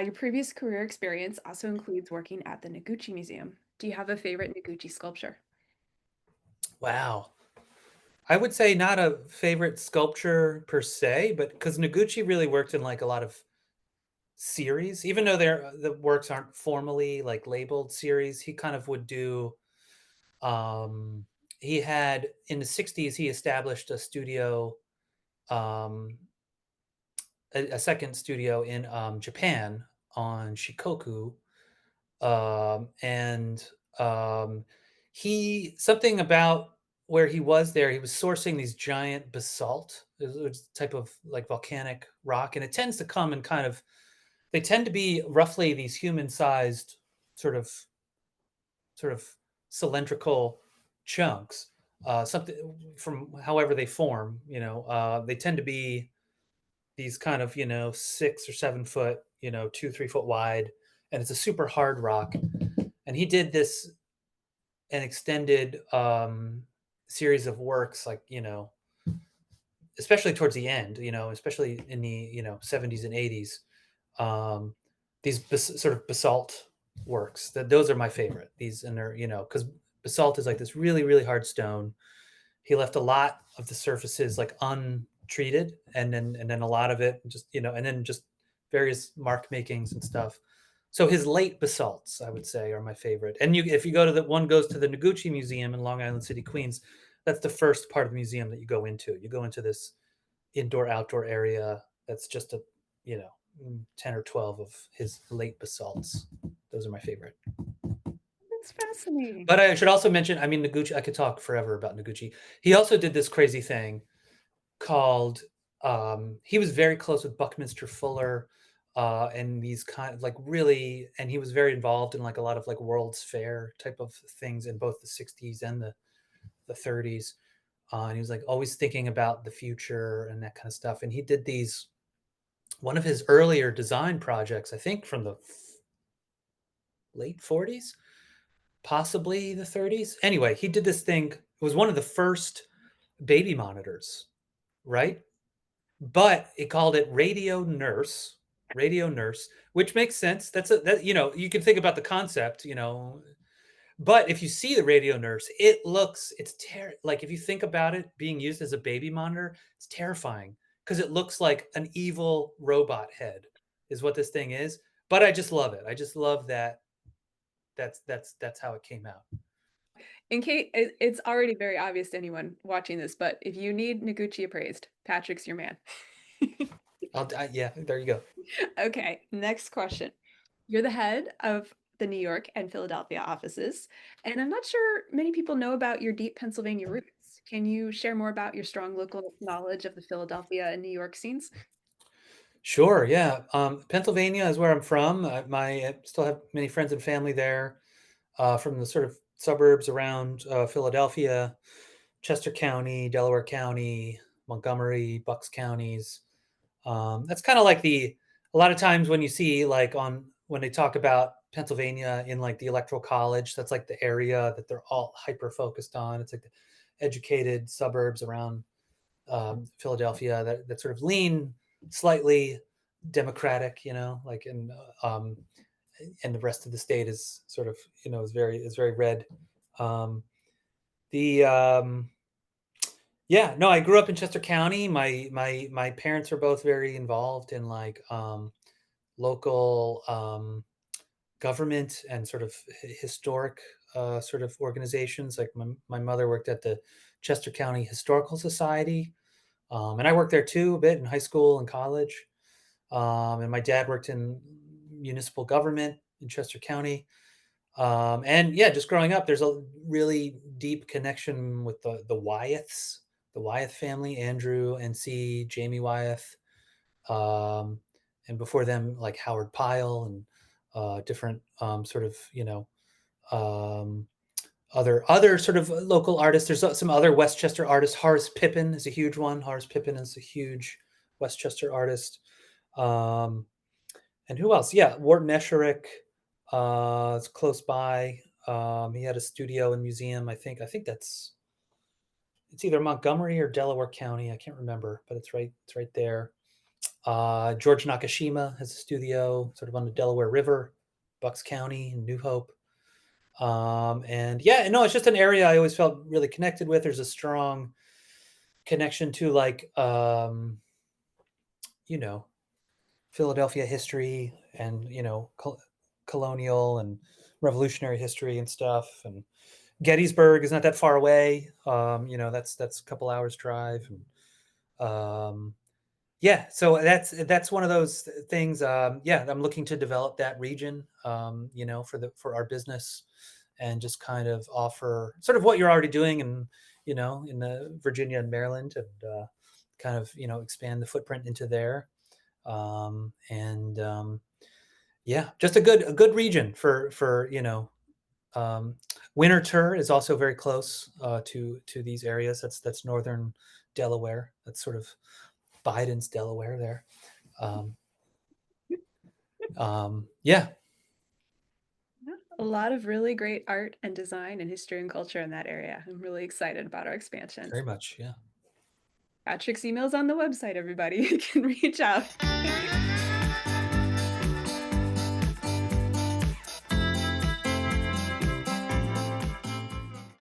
Your previous career experience also includes working at the Noguchi Museum. Do you have a favorite Noguchi sculpture? Wow. I would say not a favorite sculpture per se, but because Noguchi really worked in like a lot of series, even though the works aren't formally like labeled series, he kind of would do um he had in the 60s he established a studio um a second studio in Japan on Shikoku. And he something about where he was there, he was sourcing these giant basalt. It's a type of like volcanic rock, and it tends to come in kind of they tend to be roughly these human-sized sort of sort of cylindrical chunks. Something from however they form, they tend to be these kind of 6 or 7 foot, 2 3 foot wide, and it's a super hard rock. And he did this an extended series of works, like especially towards the end, especially in the 70s and 80s. Um, these sort of basalt works, that those are my favorite. These and they're because basalt is like this really really hard stone. He left a lot of the surfaces like untreated, and then a lot of it just and then just various mark makings and stuff. So his late basalts, I would say, are my favorite. And if you go to the one goes to the Noguchi Museum in Long Island City, Queens, that's the first part of the museum that you go into. You go into this indoor outdoor area that's just a you know 10 or 12 of his late basalts. Those are my favorite. That's fascinating. But I should also mention, I mean, Noguchi, I could talk forever about Noguchi. He also did this crazy thing called, he was very close with Buckminster Fuller, and these kind of like really, and he was very involved in like a lot of like World's Fair type of things in both the 60s and the 30s. And he was like always thinking about the future and that kind of stuff. And he did one of his earlier design projects, I think from the late 40s, possibly the 30s. Anyway, he did this thing. It was one of the first baby monitors, right? But it called it Radio Nurse, which makes sense. That you can think about the concept, but if you see the Radio Nurse, like if you think about it being used as a baby monitor, it's terrifying because it looks like an evil robot head is what this thing is. But I just love it. I just love that that's how it came out. In case it's already very obvious to anyone watching this, but if you need Noguchi appraised, Patrick's your man. Yeah, there you go. Okay, next question. You're the head of the New York and Philadelphia offices, and I'm not sure many people know about your deep Pennsylvania roots. Can you share more about your strong local knowledge of the Philadelphia and New York scenes? Sure, yeah. Pennsylvania is where I'm from. I still have many friends and family there, from the sort of suburbs around Philadelphia, Chester County, Delaware County, Montgomery, Bucks counties. That's kind of like a lot of times when you see like when they talk about Pennsylvania in like the Electoral College, that's like the area that they're all hyper focused on. It's like the educated suburbs around Philadelphia that sort of lean slightly democratic, like and the rest of the state is sort of is very red. Um, the Yeah, no, I grew up in Chester County. My parents were both very involved in like local government and sort of historic sort of organizations. Like my mother worked at the Chester County Historical Society, and I worked there too a bit in high school and college. And my dad worked in municipal government in Chester County. And yeah, just growing up, there's a really deep connection with the Wyeth family, Andrew and C, Jamie Wyeth, um, and before them, like Howard Pyle and different sort of um, other sort of local artists. There's some other Westchester artists. Horace Pippin is a huge one. Horace Pippin is a huge Westchester artist. Um, and who else? Yeah, Wharton Esherick is close by. He had a studio and museum. I think it's either Montgomery or Delaware County. I can't remember, but it's right there. George Nakashima has a studio sort of on the Delaware River, Bucks County, and New Hope. And yeah, no, it's just an area I always felt really connected with. There's a strong connection to like you know, Philadelphia history and colonial and revolutionary history and stuff. And Gettysburg is not that far away. That's a couple hours drive. And yeah, so that's one of those things. Yeah, I'm looking to develop that region. For our business, and just kind of offer sort of what you're already doing, and in the Virginia and Maryland, and kind of expand the footprint into there. And Yeah, just a good region for Winterthur is also very close to these areas. That's northern Delaware. That's sort of Biden's Delaware there. Um, yeah, A lot of really great art and design and history and culture in that area. I'm really excited about our expansion. very much. Yeah. Patrick's email's on the website, everybody. You can reach out.